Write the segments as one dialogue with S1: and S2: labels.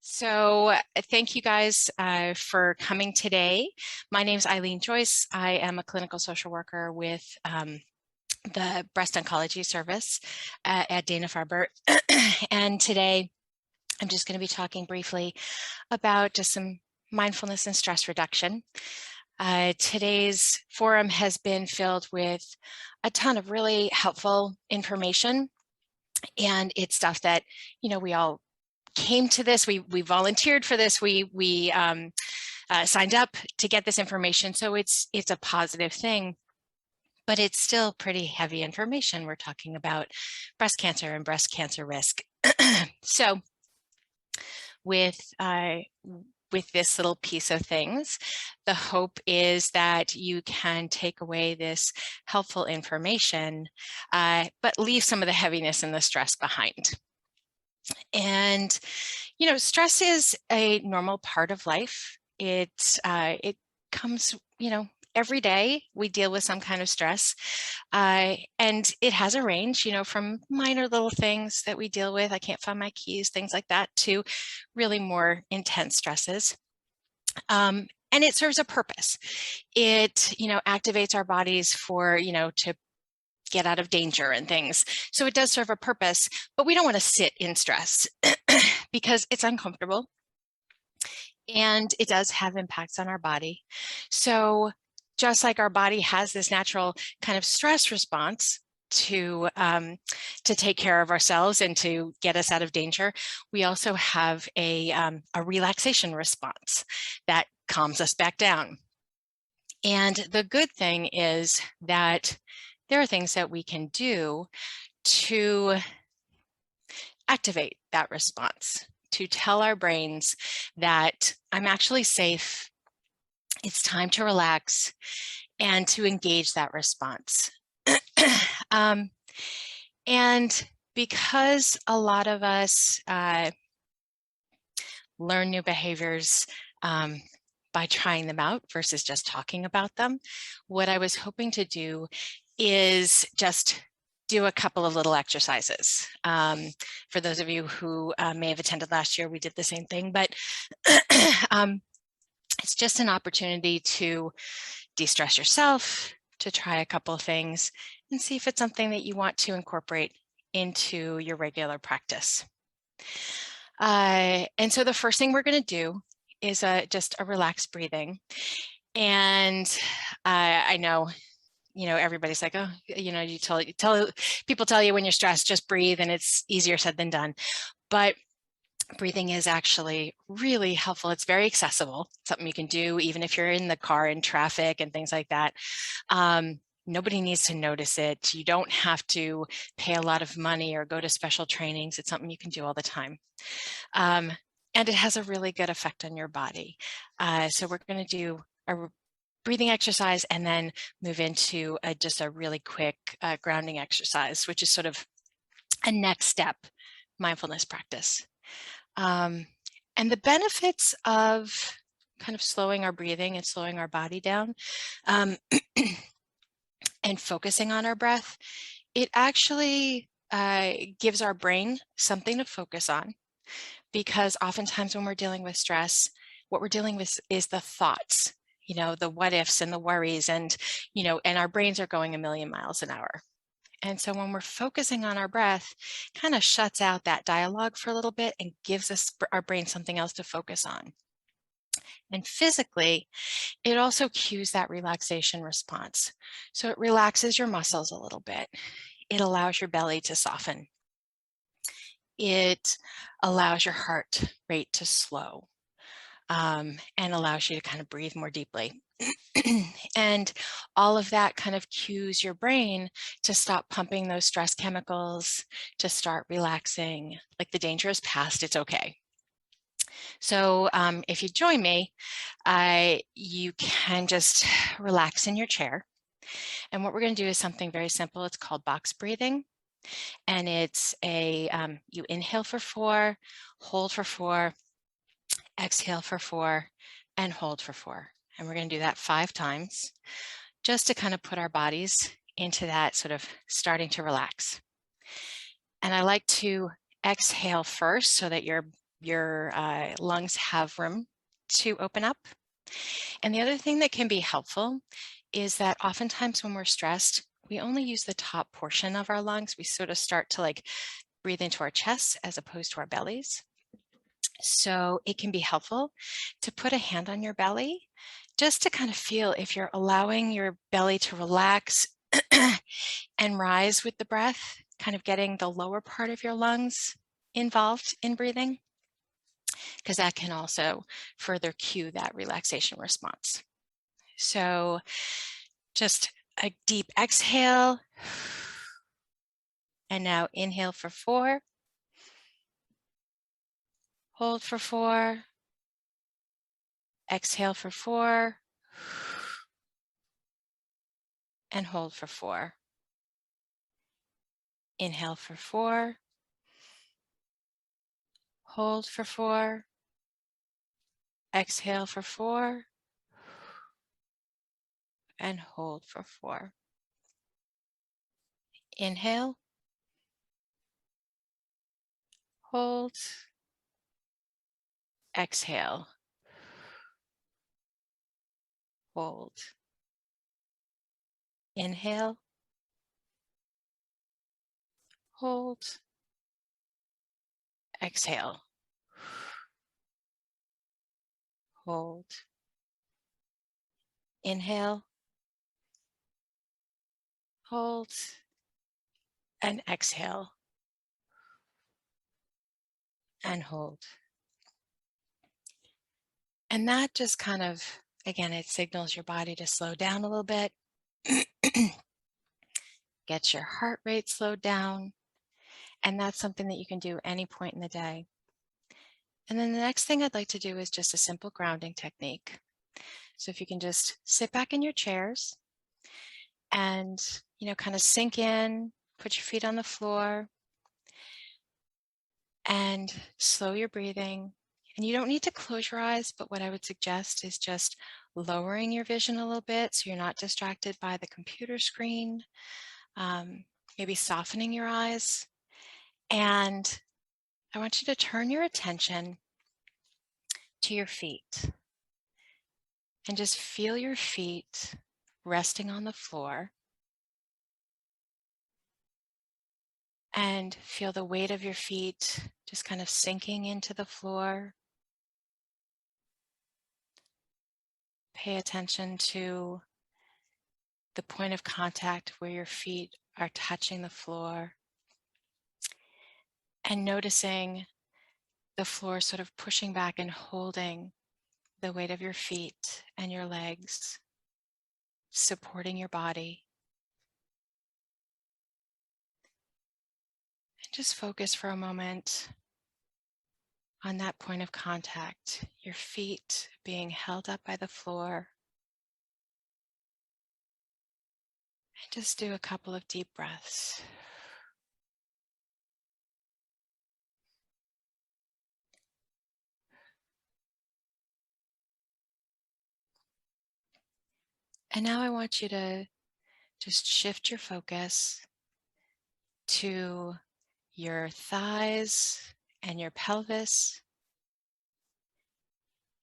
S1: So thank you guys for coming today. My name is Eileen Joyce. I am a clinical social worker with the Breast Oncology Service at Dana-Farber. And today I'm just going to be talking briefly about just some mindfulness and stress reduction. Today's forum has been filled with a ton of really helpful information, and it's stuff that, we all came to this, we volunteered for this, we signed up to get this information, so it's a positive thing, but it's still pretty heavy information. We're talking about breast cancer and breast cancer risk. So with this little piece of things, the hope is that you can take away this helpful information, but leave some of the heaviness and the stress behind. And, stress is a normal part of life. It comes, every day we deal with some kind of stress, and it has a range, from minor little things that we deal with, I can't find my keys, things like that, to really more intense stresses. And it serves a purpose. It, activates our bodies for, to get out of danger and things. So it does serve a purpose, but we don't want to sit in stress because it's uncomfortable and it does have impacts on our body. So just like our body has this natural kind of stress response to take care of ourselves and to get us out of danger, we also have a relaxation response that calms us back down. And the good thing is that there are things that we can do to activate that response, to tell our brains that I'm actually safe, it's time to relax, and to engage that response. And because a lot of us learn new behaviors by trying them out versus just talking about them, what I was hoping to do is just do a couple of little exercises. For those of you who may have attended last year, we did the same thing, but it's just an opportunity to de-stress yourself, to try a couple of things and see if it's something that you want to incorporate into your regular practice. And so the first thing we're going to do is just a relaxed breathing. And I know, everybody's like, oh, people tell you when you're stressed, just breathe, and it's easier said than done. But breathing is actually really helpful. It's very accessible, something you can do even if you're in the car in traffic and things like that. Nobody needs to notice it. You don't have to pay a lot of money or go to special trainings. It's something you can do all the time. And it has a really good effect on your body. So we're going to do a breathing exercise and then move into just a really quick grounding exercise, which is sort of a next step mindfulness practice. And the benefits of kind of slowing our breathing and slowing our body down and focusing on our breath, it actually gives our brain something to focus on, because oftentimes when we're dealing with stress, what we're dealing with is the thoughts, the what ifs and the worries, and, and our brains are going a million miles an hour. And so when we're focusing on our breath, kind of shuts out that dialogue for a little bit and gives our brain something else to focus on. And physically, it also cues that relaxation response. So it relaxes your muscles a little bit. It allows your belly to soften. It allows your heart rate to slow, and allows you to kind of breathe more deeply. And all of that kind of cues your brain to stop pumping those stress chemicals, to start relaxing, like the danger is past, it's okay. So if you join me, you can just relax in your chair. And what we're going to do is something very simple. It's called box breathing. And it's you inhale for 4, hold for 4, exhale for 4, and hold for 4. And we're going to do that 5 times, just to kind of put our bodies into that sort of starting to relax. And I like to exhale first so that your your lungs have room to open up. And the other thing that can be helpful is that oftentimes when we're stressed, we only use the top portion of our lungs. We sort of start to like breathe into our chests as opposed to our bellies. So it can be helpful to put a hand on your belly just to kind of feel if you're allowing your belly to relax and rise with the breath, kind of getting the lower part of your lungs involved in breathing, because that can also further cue that relaxation response. So just a deep exhale, and now inhale for 4, hold for 4, exhale for 4, and hold for 4. Inhale for 4, hold for 4, exhale for 4, and hold for 4. Inhale, hold, exhale, hold. Inhale, hold, exhale, hold. Inhale, hold, and exhale, and hold. And that just kind of, again, it signals your body to slow down a little bit, gets your heart rate slowed down, and that's something that you can do any point in the day. And then the next thing I'd like to do is just a simple grounding technique. So if you can just sit back in your chairs and, kind of sink in, put your feet on the floor, and slow your breathing. And you don't need to close your eyes, but what I would suggest is just lowering your vision a little bit so you're not distracted by the computer screen, maybe softening your eyes. And I want you to turn your attention to your feet and just feel your feet resting on the floor, and feel the weight of your feet just kind of sinking into the floor. Pay attention to the point of contact where your feet are touching the floor, and noticing the floor sort of pushing back and holding the weight of your feet and your legs, supporting your body. And just focus for a moment on that point of contact, your feet being held up by the floor. And just do a couple of deep breaths. And now I want you to just shift your focus to your thighs and your pelvis.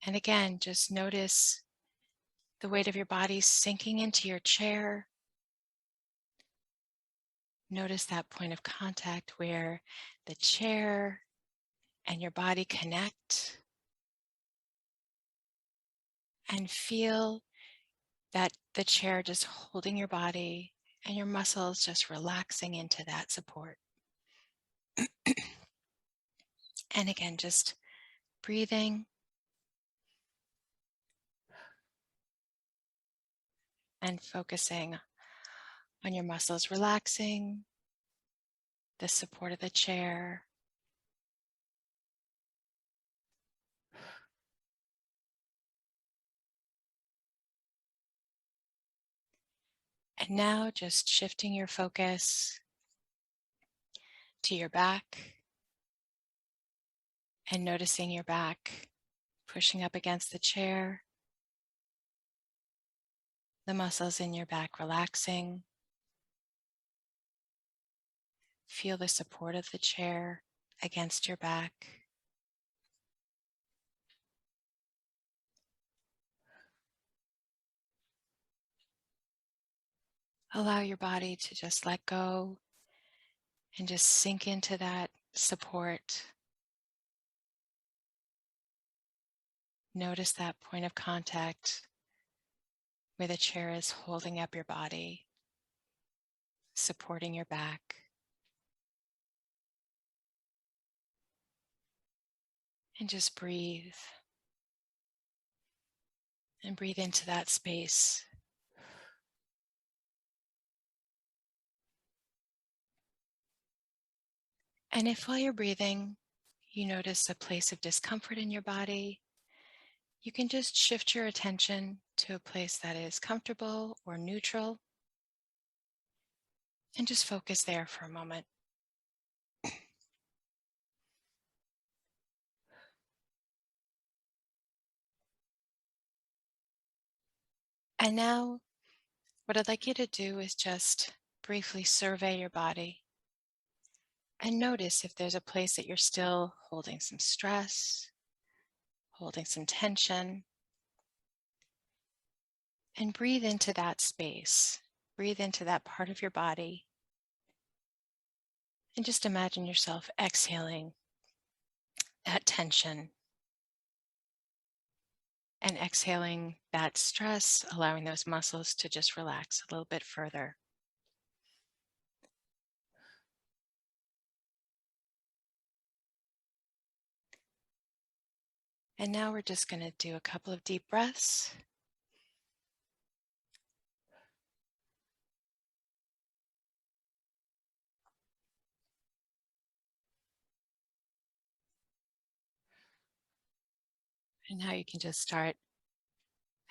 S1: And again, just notice the weight of your body sinking into your chair. Notice that point of contact where the chair and your body connect. And feel that the chair just holding your body and your muscles just relaxing into that support. And again, just breathing and focusing on your muscles relaxing, the support of the chair. And now just shifting your focus to your back and noticing your back pushing up against the chair, the muscles in your back relaxing. Feel the support of the chair against your back. allow your body to just let go and just sink into that support. Notice that point of contact where the chair is holding up your body, supporting your back. And just breathe. And breathe into that space. And if while you're breathing, you notice a place of discomfort in your body, you can just shift your attention to a place that is comfortable or neutral and just focus there for a moment. And now, what I'd like you to do is just briefly survey your body and notice if there's a place that you're still holding some stress, holding some tension, and breathe into that space. Breathe into that part of your body. And just imagine yourself exhaling that tension and exhaling that stress, allowing those muscles to just relax a little bit further. And now we're just going to do a couple of deep breaths. And now you can just start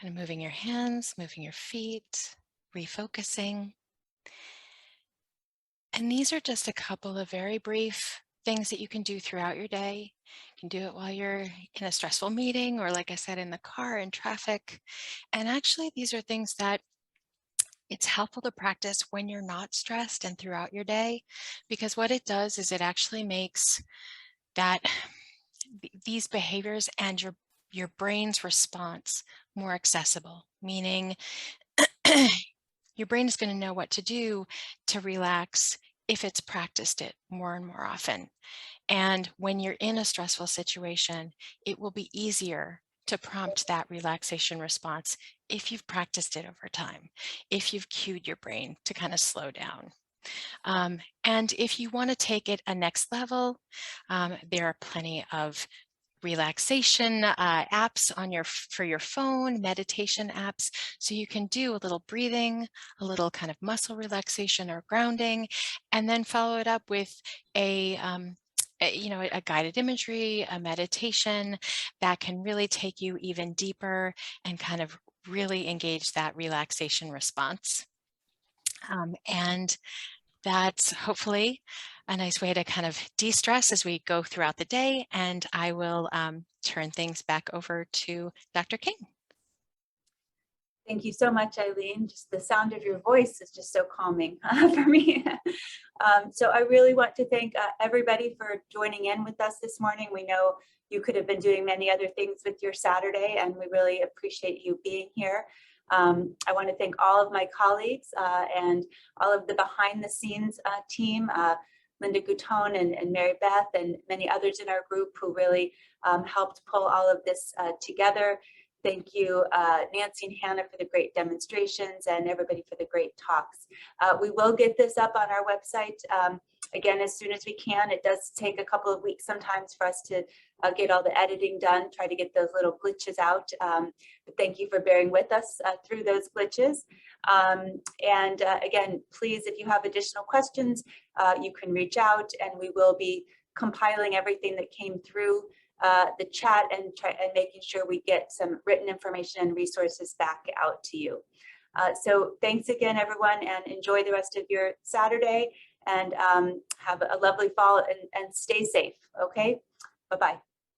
S1: kind of moving your hands, moving your feet, refocusing. And these are just a couple of very brief things that you can do throughout your day. You can do it while you're in a stressful meeting or, like I said, in the car, in traffic. And actually, these are things that it's helpful to practice when you're not stressed and throughout your day, because what it does is it actually makes that these behaviors and your brain's response more accessible, meaning your brain is going to know what to do to relax if it's practiced it more and more often. And when you're in a stressful situation, it will be easier to prompt that relaxation response if you've practiced it over time, if you've cued your brain to kind of slow down. And if you want to take it a next level, there are plenty of relaxation apps on for your phone, meditation apps, so you can do a little breathing, a little kind of muscle relaxation or grounding, and then follow it up with a guided imagery, a meditation that can really take you even deeper and kind of really engage that relaxation response. And that's hopefully a nice way to kind of de-stress as we go throughout the day. And I will turn things back over to Dr. King.
S2: Thank you so much, Eileen. Just the sound of your voice is just so calming for me. So I really want to thank everybody for joining in with us this morning. We know you could have been doing many other things with your Saturday, and we really appreciate you being here. I want to thank all of my colleagues and all of the behind the scenes team, Linda Gutone and Mary Beth and many others in our group who really helped pull all of this together. Thank you, Nancy and Hannah, for the great demonstrations and everybody for the great talks. We will get this up on our website again as soon as we can. It does take a couple of weeks sometimes for us to get all the editing done, try to get those little glitches out. But thank you for bearing with us through those glitches. Again, please, if you have additional questions, you can reach out, and we will be compiling everything that came through the chat and making sure we get some written information and resources back out to you. So thanks again, everyone, and enjoy the rest of your Saturday, and have a lovely fall and stay safe. Okay, bye-bye.